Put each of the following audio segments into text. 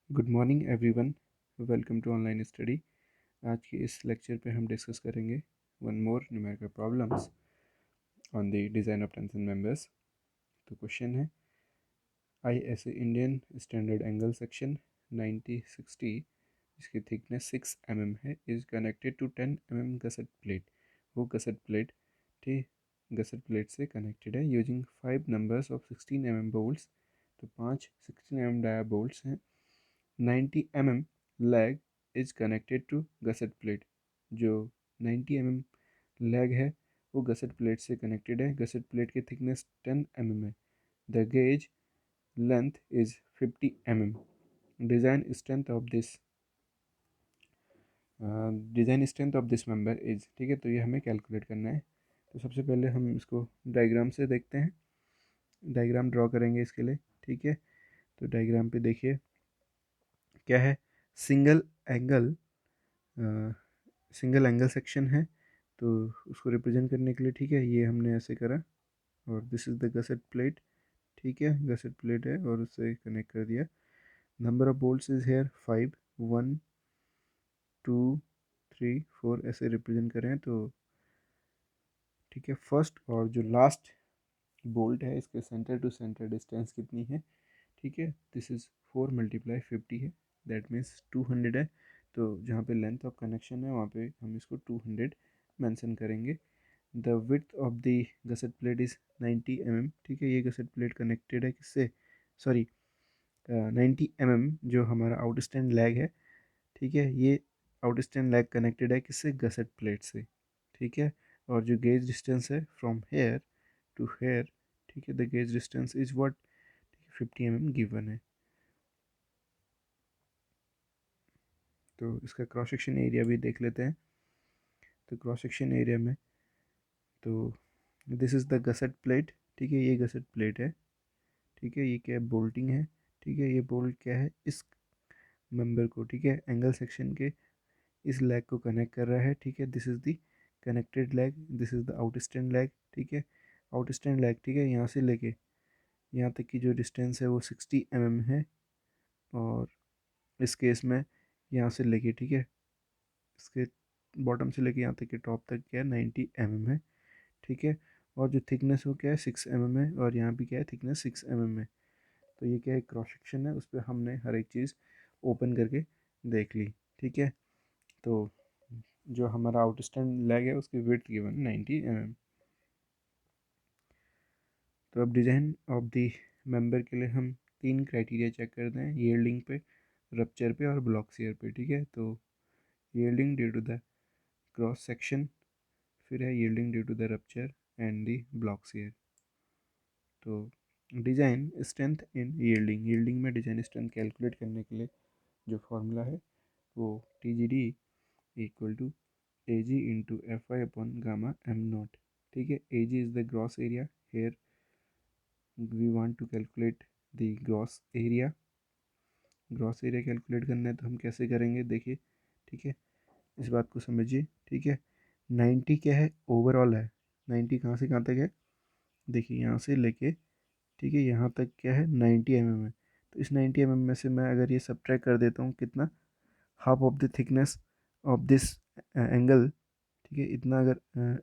Good morning everyone. Welcome to online study. आज के इस लेक्चर पे हम डिस्कस करेंगे one more numerical problems on the design of tension members. तो क्वेश्चन है ISA Indian standard angle section 9060 जिसकी थिकनेस 6 है is connected to 10 gusset plate. वो गसट प्लेट ठीक गसट प्लेट से कनेक्टेड है यूजिंग 5 नंबर्स ऑफ 16 बोल्ट्स। तो 5 16 dia bolts हैं। 90 leg is connected to gusset plate. जो 90 लैग है वो गसेट प्लेट से कनेक्टेड है। गसेट प्लेट की थिकनेस 10 है। The gauge length is 50 design strength of this member is. ठीक है, तो ये हमें कैलकुलेट करना है। तो सबसे पहले हम इसको डायग्राम से देखते हैं। डायग्राम ड्रॉ करेंगे इसके लिए। ठीक है, तो डायग्राम पे देखिए क्या है। सिंगल एंगल सेक्शन है। तो उसको रिप्रेजेंट करने के लिए ठीक है ये हमने ऐसे करा और this is the gusset plate. ठीक है, गसेट प्लेट है और उससे कनेक्ट कर दिया। Number of bolts is here 5 1 2 3 4 ऐसे रिप्रेजेंट करें तो ठीक है। फर्स्ट और जो लास्ट बोल्ट है इसके सेंटर टू सेंटर डिस्टेंस कितनी है। ठीक है, दिस इज़ 4 × 50 है, दैट मीन्स 200 है। तो जहाँ पे लेंथ ऑफ कनेक्शन है वहाँ पे हम इसको 200 मेंशन करेंगे। The width of the gusset plate is 90 ठीक है, ये गसेट प्लेट कनेक्टेड है किससे, सॉरी 90 जो हमारा आउटस्टैंड लैग है। ठीक है, ये आउटस्टैंड लैग कनेक्टेड है किससे, गसेट प्लेट से। ठीक है, और जो गेज डिस्टेंस है फ्रॉम हेयर टू हेयर, ठीक है, the gauge distance is what, 50 given है। तो इसका क्रॉस सेक्शन एरिया भी देख लेते हैं। तो क्रॉस सेक्शन एरिया में तो this is the gusset plate. ठीक है, ये गसेट प्लेट है। ठीक है, ये क्या है, बोल्टिंग है। ठीक है, ये बोल्ट क्या है, इस मेंबर को, ठीक है, एंगल सेक्शन के इस लेग को कनेक्ट कर रहा है। ठीक है, this is the connected leg, this is the outstand leg. ठीक है, आउटस्टैंड लेग, ठीक है, यहाँ से लेके यहाँ तक की जो डिस्टेंस है वो 60 है। और इस केस में यहाँ से लेके, ठीक है, इसके बॉटम से लेके यहाँ तक के टॉप तक क्या है, 90 है। ठीक है, और जो थिकनेस वो क्या है, 6 है, और यहाँ भी क्या है, थिकनेस 6 है। तो ये क्या है, क्रॉस सेक्शन है, उस पर हमने हर एक चीज़ ओपन करके देख ली। ठीक है, तो जो हमारा आउटस्टैंड लेग है उसकी विड्थ गिवन 90 तो अब डिज़ाइन ऑफ द मेंबर के लिए हम 3 क्राइटेरिया चेक करते हैं, यील्डिंग पे, रप्चर पे और ब्लॉक शियर पे। ठीक है, तो yielding due to the cross section, फिर है yielding due to the rupture and the block shear. तो डिज़ाइन स्ट्रेंथ इन यील्डिंग में डिज़ाइन स्ट्रेंथ कैलकुलेट करने के लिए जो फॉर्मूला है वो TGD equal to AG into FI upon gamma m0। ठीक है, AG is the gross area, here we want to calculate the gross area calculate करना है तो हम कैसे करेंगे देखिए। ठीक है, इस बात को समझिए। ठीक है, 90 क्या है, ओवरऑल है। 90 कहाँ से कहाँ तक है, देखिए यहाँ से लेके, ठीक है, यहाँ तक क्या है, 90 है। तो इस 90 में से मैं अगर ये सब्ट्रैक्ट कर देता हूँ कितना, half of the thickness of this angle. ठीक है, इतना अगर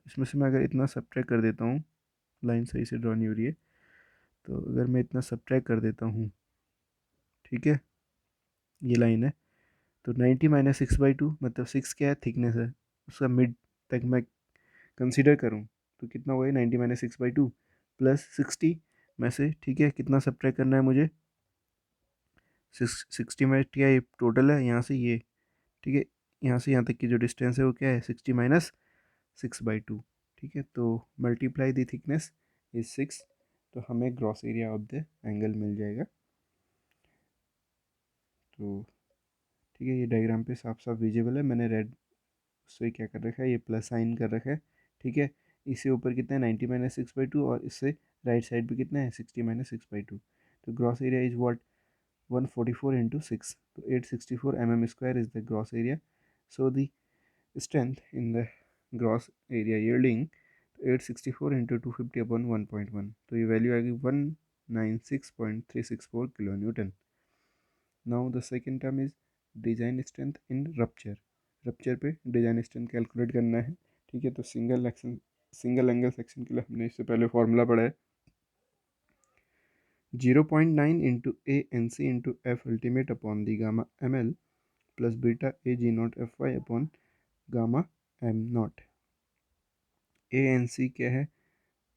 इसमें से मैं अगर इतना सब्ट्रैक्ट कर देता हूँ, लाइन सही से ड्रॉ नहीं हो रही है, तो अगर मैं इतना सब्ट्रैक्ट कर देता हूँ, ठीक है, ये लाइन है, तो 90 - 6/2 मतलब 6 क्या है, थिकनेस है, उसका मिड तक मैं कंसीडर करूँ तो कितना हुआ है, 90 - 6/2 प्लस 60 में से, ठीक है, कितना सब्ट्रैक्ट करना है मुझे, 60 में क्या ये टोटल है, यहाँ से ये, ठीक है, यहाँ से यहाँ तक की जो डिस्टेंस है वो क्या है, 60 - 6/2। ठीक है, तो मल्टीप्लाई द थिकनेस इज 6, तो हमें gross area of the angle मिल जाएगा। तो ठीक है, ये डायग्राम पे साफ साफ विजिबल है, मैंने रेड से क्या कर रखा है, ये प्लस साइन कर रखा है। ठीक है, इससे ऊपर कितना है, 90 - 6/2, और इससे राइट साइड पे कितना है, 60 - 6/2। तो ग्रॉस एरिया इज व्हाट, 144 × 6, तो 864 mm² is the gross area. So the strength in the gross area yielding 864 × 250/1.1, तो ये वैल्यू आएगी 196.364 kilo Newton. Now the second term is design strength in rupture. Rupture पे design strength calculate करना है, ठीक है। तो सिंगल एंगल सेक्शन के लिए हमने इससे पहले फॉर्मूला पढ़ा है 0.9 into A N C into F ultimate upon the gamma M L plus beta A G naught F Y upon gamma M naught. A N C क्या है?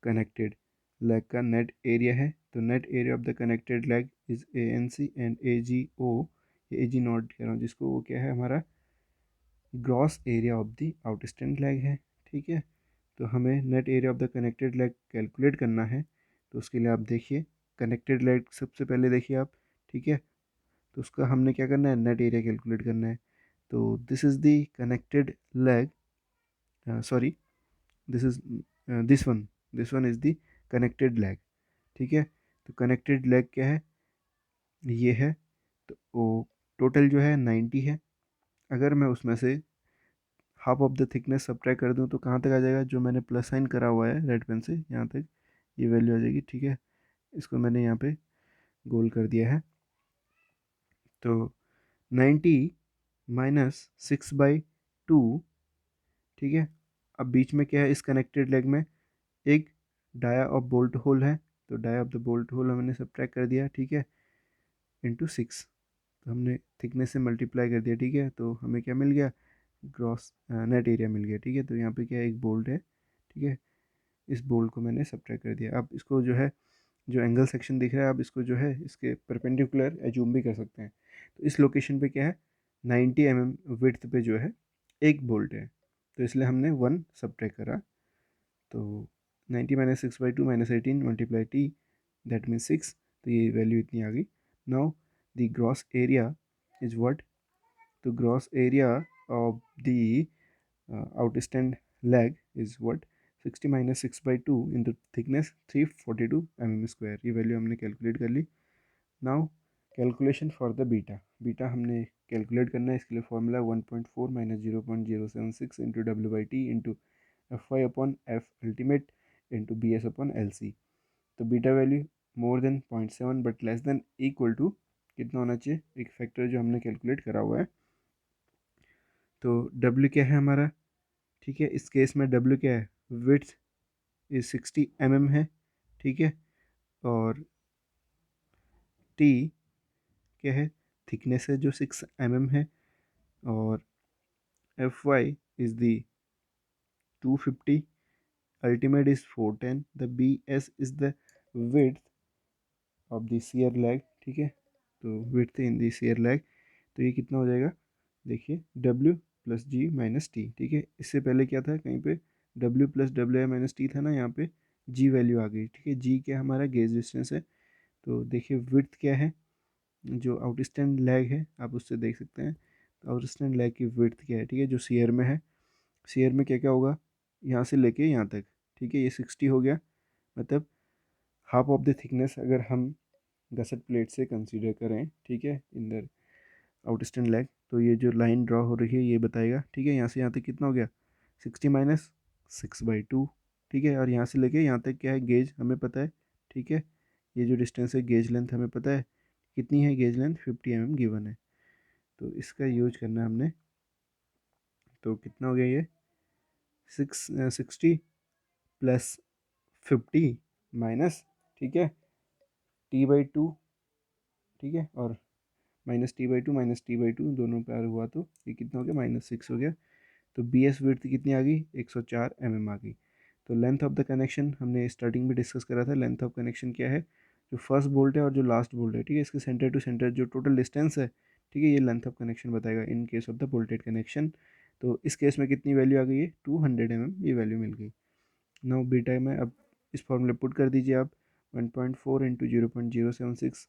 कनेक्टेड लेग का नेट एरिया है, तो net area of the connected leg is A N C and A G O, A G naught कह रहा हूँ जिसको, वो क्या है हमारा gross area of the outstand leg है, ठीक है। तो हमें net area of the connected leg calculate करना है, तो उसके लिए आप देखिए कनेक्टेड लेग सबसे पहले देखिए आप, ठीक है। तो उसका हमने क्या करना है, नेट एरिया कैलकुलेट करना है। तो this is the connected leg, sorry this is this one is the connected leg, ठीक है। तो कनेक्टेड लेग क्या है, ये है। तो वो टोटल जो है 90 है। अगर मैं उसमें से half of the thickness subtract कर दूं तो कहाँ तक आ जाएगा, जो मैंने प्लस साइन करा हुआ है रेड पेन से यहाँ तक ये वैल्यू आ जाएगी, ठीक है। इसको मैंने यहाँ पे गोल कर दिया है। तो 90 माइनस 6/2, ठीक है। अब बीच में क्या है, इस कनेक्टेड लेग में एक डाया ऑफ बोल्ट होल है, तो dia of the bolt hole हमने सब्ट्रैक्ट कर दिया, ठीक है, इंटू 6। तो हमने थिकनेस से मल्टीप्लाई कर दिया, ठीक है। तो हमें क्या मिल गया, ग्रॉस नेट एरिया मिल गया, ठीक है। तो यहाँ पे क्या एक बोल्ट है, ठीक है। इस बोल्ट को मैंने सब्ट्रैक्ट कर दिया। अब इसको जो है, जो एंगल सेक्शन दिख रहा है, आप इसको जो है इसके परपेंडिकुलर एज्यूम भी कर सकते हैं। तो इस लोकेशन पे क्या है, 90 mm विड्थ पे जो है एक बोल्ट है, तो इसलिए हमने 1 सब्ट्रैक्ट करा। तो 90 minus 6/2 minus 18 multiply T, that means 6। तो ये वैल्यू इतनी आ गई। Now the gross area is what, तो gross area of the outstand leg is what, 60 minus 6/2 into thickness 342 mm square। ये वैल्यू हमने कैलकुलेट कर ली। Now calculation for the beta, beta हमने कैलकुलेट करना है। इसके लिए formula 1.4 minus 0.076 into W by T into F Y upon F ultimate into B S upon L C. तो beta value more than 0.7 but less than equal to कितना होना चाहिए, एक फैक्टर जो हमने कैलकुलेट करा हुआ है। तो डब्ल्यू क्या है हमारा, ठीक है। इस केस में डब्ल्यू क्या है, विड्थ इज 60 mm है, ठीक है। और टी क्या है, थिकनेस है जो 6 mm है। और F Y is the 250, ultimate is 410, the B S is the width of the shear leg, ठीक है। तो width in the shear leg, तो ये कितना हो जाएगा, देखिए W plus G minus T, ठीक है। इससे पहले क्या था, कहीं पे W plus W I minus T था ना, यहाँ पे जी वैल्यू आ गई, ठीक है। जी क्या हमारा गेज डिस्टेंस है। तो देखिए विड्थ क्या है, जो आउटस्टैंड लेग है आप उससे देख सकते हैं। तो आउटस्टैंड लेग की विड्थ क्या है, ठीक है, जो शेयर में है। शेयर में क्या क्या होगा, यहाँ से लेके यहाँ तक, ठीक है, ये 60 हो गया। मतलब हाफ ऑफ द थिकनेस अगर हम गसट प्लेट से कंसीडर करें, ठीक है, इन द आउटस्टैंड लेग, तो ये जो लाइन ड्रॉ हो रही है ये बताएगा, ठीक है। यहाँ से यहाँ तक कितना हो गया, 60 माइनस 6/2, ठीक है। और यहाँ से लेके यहाँ तक क्या है, गेज हमें पता है, ठीक है। ये जो डिस्टेंस है, गेज लेंथ हमें पता है कितनी है, गेज लेंथ 50 mm गिवन है। तो इसका यूज करना है हमने। तो कितना हो गया ये, 60 प्लस 50 माइनस, ठीक है, T/2, ठीक है। और -T/2 दोनों पैर हुआ तो ये कितना हो गया, -6 हो गया। तो बी एस विड्थ कितनी आ गई, 104 mm आ गई। तो लेंथ ऑफ द कनेक्शन हमने स्टार्टिंग में डिस्कस करा था। लेंथ ऑफ कनेक्शन क्या है, जो फर्स्ट बोल्ट है और जो लास्ट बोल्ट है, ठीक है, इसके सेंटर टू सेंटर जो टोटल डिस्टेंस है, ठीक है, ये लेंथ ऑफ कनेक्शन बताएगा in case of the bolted connection. तो इस केस में कितनी वैल्यू आ गई है, 200 mm ये वैल्यू मिल गई। नाउ बीटा में अब इस फॉर्मूले पुट कर दीजिए आप, 1.4 इंटू 0.076,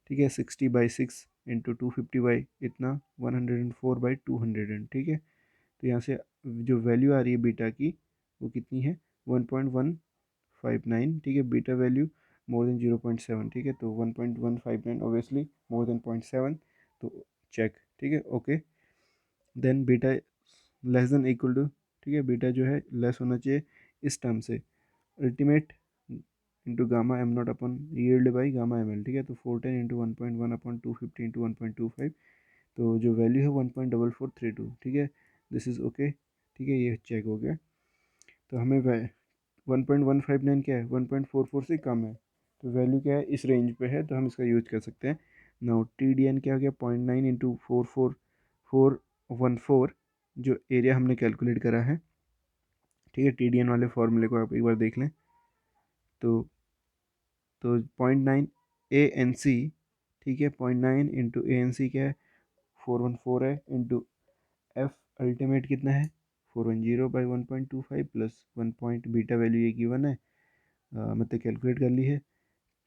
ठीक है, 60/6 इंटू 250 इतना 104/200, ठीक है। तो यहाँ से जो वैल्यू आ रही है बीटा की वो कितनी है, 1.159, ठीक है। बीटा वैल्यू मोर देन 0.7, ठीक है। तो 1.159 ऑब्वियसली मोर देन 0.7, तो चेक, ठीक है, okay. Then beta less than equal to, ठीक है, बीटा जो है लेस होना चाहिए इस टर्म से, ultimate into gamma M naught upon yield by gamma M L, ठीक है। तो 410 इंटू 1.1 अपन 250 इंटू 1.25, तो जो वैल्यू है 1.4432, ठीक है। दिस इज़ ओके, ठीक है, ये चेक हो गया। तो हमें 1.159 क्या है, 1.44 से कम है, तो वैल्यू क्या है, इस रेंज पे है, तो हम इसका यूज कर सकते हैं। नाउ टी डी एन क्या हो गया, 0.9 इंटू 44414, जो एरिया हमने कैलकुलेट करा है, ठीक है। टी डी एन वाले फॉर्मूले को आप एक बार देख लें। तो 0.9 ए एन सी, ठीक है, 0.9 इंटू ए एन सी क्या है, 414 है, इंटू एफ अल्टीमेट कितना है, 410/1.25 प्लस 1 पॉइंट बीटा वैल्यू ये गिवन है, मतलब कैलकुलेट कर ली है।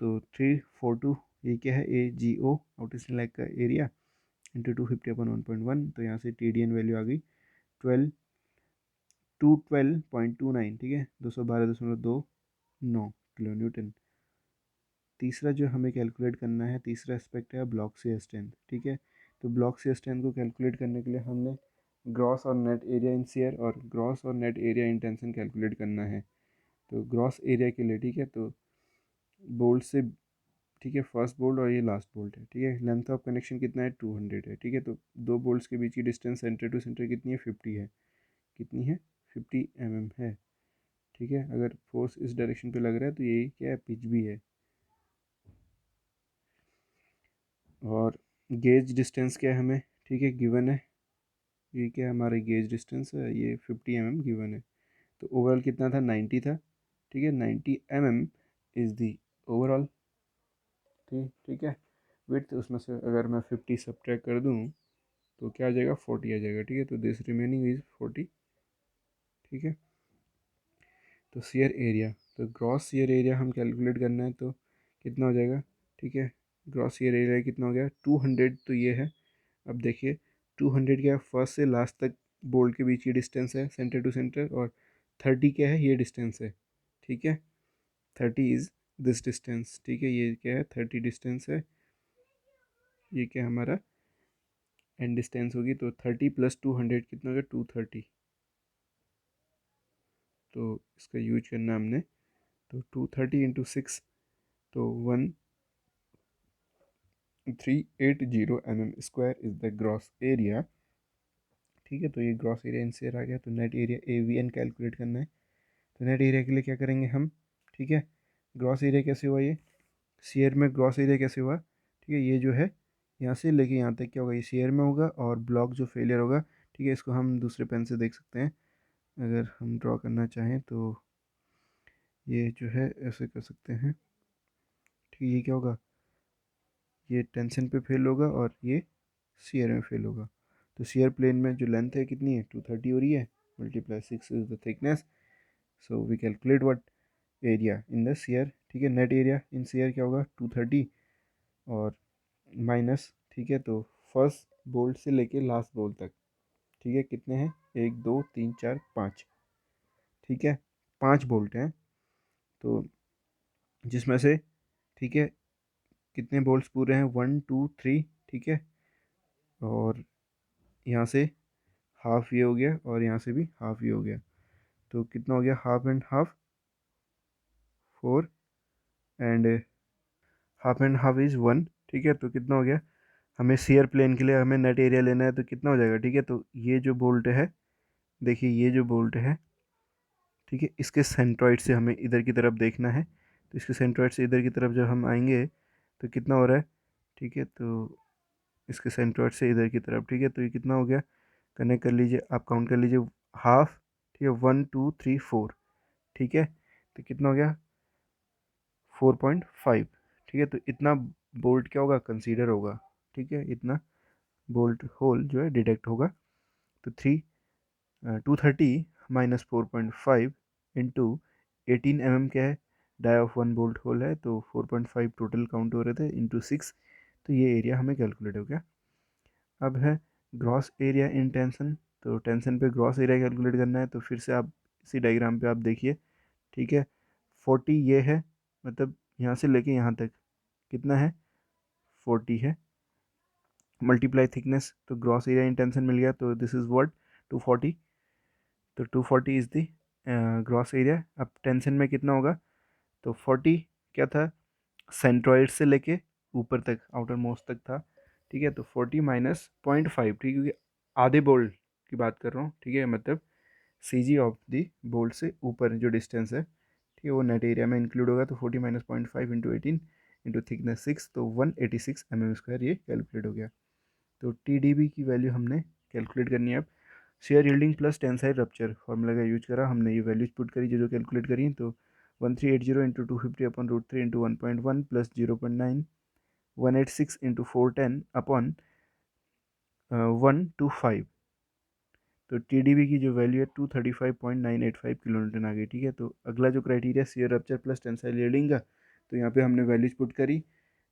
तो 342 ये क्या है, ए जी ओ आउटस्टैंडिंग लाइक का एरिया, इंटू 250/1.1, तो यहाँ से टी डी एन वैल्यू आ गई 12.29, ठीक है, 212.29 किलो न्यूटन। तीसरा जो हमें कैलकुलेट करना है, तीसरा एस्पेक्ट है ब्लॉक शेयर स्ट्रेंथ, ठीक है। तो ब्लॉक शेयर स्ट्रेंथ को कैलकुलेट करने के लिए हमने ग्रॉस और नेट एरिया इन शेयर और ग्रॉस और net area in tension calculate करना है। तो ग्रॉस एरिया के लिए, ठीक है, तो बोल्ट से, ठीक है, फर्स्ट बोल्ट और ये लास्ट बोल्ट है, ठीक है। लेंथ ऑफ कनेक्शन कितना है, 200 है, ठीक है। तो दो बोल्ट्स के बीच की डिस्टेंस सेंटर टू सेंटर कितनी है, 50 है, कितनी है, 50 है, ठीक है। अगर फोर्स इस डायरेक्शन पे लग रहा है तो ये क्या है, पिच भी है। और गेज डिस्टेंस क्या है हमें, ठीक है, गिवन है, ये क्या है हमारा गेज डिस्टेंस है, ये 50 गिवन है। तो ओवरऑल कितना था, 90 था, ठीक है, 90 इज़ दी ओवरऑल, ठीक है। विड्थ उसमें से अगर मैं 50 सब्ट्रैक्ट कर दूँ तो क्या आ जाएगा, 40 आ जाएगा, ठीक है। तो दिस रिमेनिंग इज 40, ठीक है। तो शेयर एरिया, तो ग्रॉस शेयर एरिया हम कैलकुलेट करना है, तो कितना हो जाएगा, ठीक है। ग्रॉस शेयर एरिया कितना हो गया, 200, तो ये है। अब देखिए 200 क्या है, फर्स्ट से लास्ट तक बोल्ट के बीच की डिस्टेंस है सेंटर टू सेंटर, और 30 क्या है, ये डिस्टेंस है, ठीक है। 30 इज़ दिस डिस्टेंस, ठीक है, ये क्या है, 30 डिस्टेंस है, ये क्या हमारा एंड डिस्टेंस होगी। तो 30 प्लस 200 कितना हो गया, 230, तो इसका यूज करना हमने, तो 230 इंटू 6, तो 1380 square is the gross area, ठीक है। तो ये ग्रॉस एरिया इनसे आ गया। तो net area A V N calculate करना है। तो नेट एरिया के लिए क्या करेंगे हम, ठीक है, ग्रॉस एरिया कैसे हुआ, ये शेयर में ग्रॉस एरिया कैसे हुआ, ठीक है, ये जो है यहाँ से लेके यहाँ तक क्या होगा, ये शेयर में होगा, और ब्लॉक जो फेलियर होगा, ठीक है, इसको हम दूसरे पेन से देख सकते हैं। अगर हम ड्रॉ करना चाहें तो ये जो है ऐसे कर सकते हैं, ठीक है। ये क्या होगा, ये टेंशन पे फेल होगा और ये शेयर में फेल होगा। तो शेयर प्लेन में जो लेंथ है कितनी है, 230 हो रही है, multiply 6 is the thickness, so we calculate what area in the shear, ठीक है। नेट एरिया इन शेयर क्या होगा, 230 और माइनस, ठीक है। तो फर्स्ट बोल्ट से लेके लास्ट बोल्ट तक, ठीक है, कितने हैं, 1 2 3 4 5, ठीक है, 5 बोल्ट हैं। तो जिसमें से, ठीक है, कितने बोल्ट्स पूरे हैं, 1 2 3, ठीक है, और यहाँ से हाफ ये हो गया और यहाँ से भी हाफ ये हो गया, तो कितना हो गया, half and half 4, and half and half is 1, ठीक है। तो कितना हो गया, हमें शेयर प्लेन के लिए हमें नेट एरिया लेना है, तो कितना हो जाएगा, ठीक है। तो ये जो बोल्ट है, देखिए ये जो बोल्ट है, ठीक है, इसके सेंट्रॉइड से हमें इधर की तरफ देखना है। तो इसके सेंट्रॉइड से इधर की तरफ जब हम आएंगे तो कितना हो रहा है, ठीक है। तो इसके सेंट्रॉइड से इधर की तरफ, ठीक है, तो ये कितना हो गया, कनेक्ट कर लीजिए, आप काउंट कर लीजिए, हाफ, ठीक है, 1 2 3 4, ठीक है। तो कितना हो गया, 4.5, ठीक है। तो इतना बोल्ट क्या होगा, कंसीडर होगा, ठीक है, इतना बोल्ट होल जो है डिटेक्ट होगा। तो 230 माइनस 4.5 इंटू 18 क्या है, डाई ऑफ 1 बोल्ट होल है, तो 4.5 टोटल काउंट हो रहे थे इंटू 6, तो ये एरिया हमें कैलकुलेट हो गया। अब है ग्रॉस एरिया इन टेंशन, तो टेंशन पे ग्रॉस एरिया कैलकुलेट करना है। तो फिर से आप इसी डायग्राम पे आप देखिए, ठीक है, 40 ये है, मतलब यहाँ से लेके यहाँ तक कितना है, 40 है, मल्टीप्लाई थिकनेस, तो ग्रॉस एरिया इन टेंशन मिल गया, तो दिस इज़ व्हाट, 240, तो 240 इज़ दी ग्रॉस एरिया। अब टेंशन में कितना होगा, तो 40 क्या था, सेंट्रॉइड से लेके ऊपर तक, आउटर मोस्ट तक था, ठीक है। तो 40 माइनस 0.5, ठीक है, क्योंकि आधे बोल्ट की बात कर रहा हूँ, ठीक है, मतलब सी जी ऑफ दी बोल्ट से ऊपर जो डिस्टेंस है, ठीक है, वो नेट एरिया में इंक्लूड होगा। तो 40 माइनस 0.5 इंटू 18 इंटू थिकनेस 6, तो 186 mm² ये कैलकुलेट हो गया। तो टी डी बी की वैल्यू हमने कैलकुलेट करनी है अब। Share yielding plus tensile rupture formula का यूज करा हमने, ये वैल्यूज पुट करी जो कैलकुलेट करी। तो 1380 into 250 upon √3 into 1.1 plus 0.9, 186 into 410 upon 125। तो टी डी बी की जो वैल्यू है 235.985 किलोन्यूटन आ गई, ठीक है। तो अगला जो criteria share rupture plus tensile yielding का, तो यहाँ पे हमने वैल्यूज पुट करी।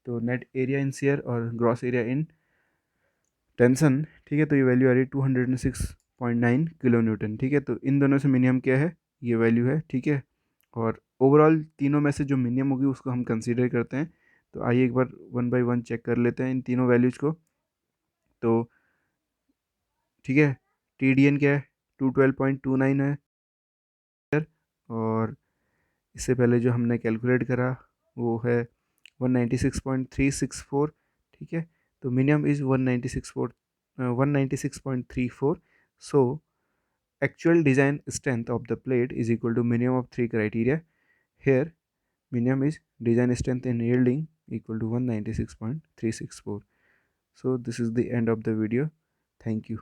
तो नेट एरिया इन शेयर और ग्रॉस एरिया इन टेंशन, ठीक है, तो ये वैल्यू आ रही है 206.9 किलो न्यूटन, ठीक है। तो इन दोनों से मिनिमम क्या है, ये वैल्यू है, ठीक है। और ओवरऑल तीनों में से जो मिनिमम होगी उसको हम कंसीडर करते हैं। तो आइए एक बार वन बाय वन चेक कर लेते हैं इन तीनों वैल्यूज को। तो ठीक है, टी डी एन क्या है, 212.29 है। और इससे पहले जो हमने कैलकुलेट करा वो है 196.364, ठीक है। तो minimum is 196.34। So actual design strength of the plate is equal to minimum of three criteria. Here minimum is design strength in yielding equal to 196.364. So this is the end of the video. Thank you.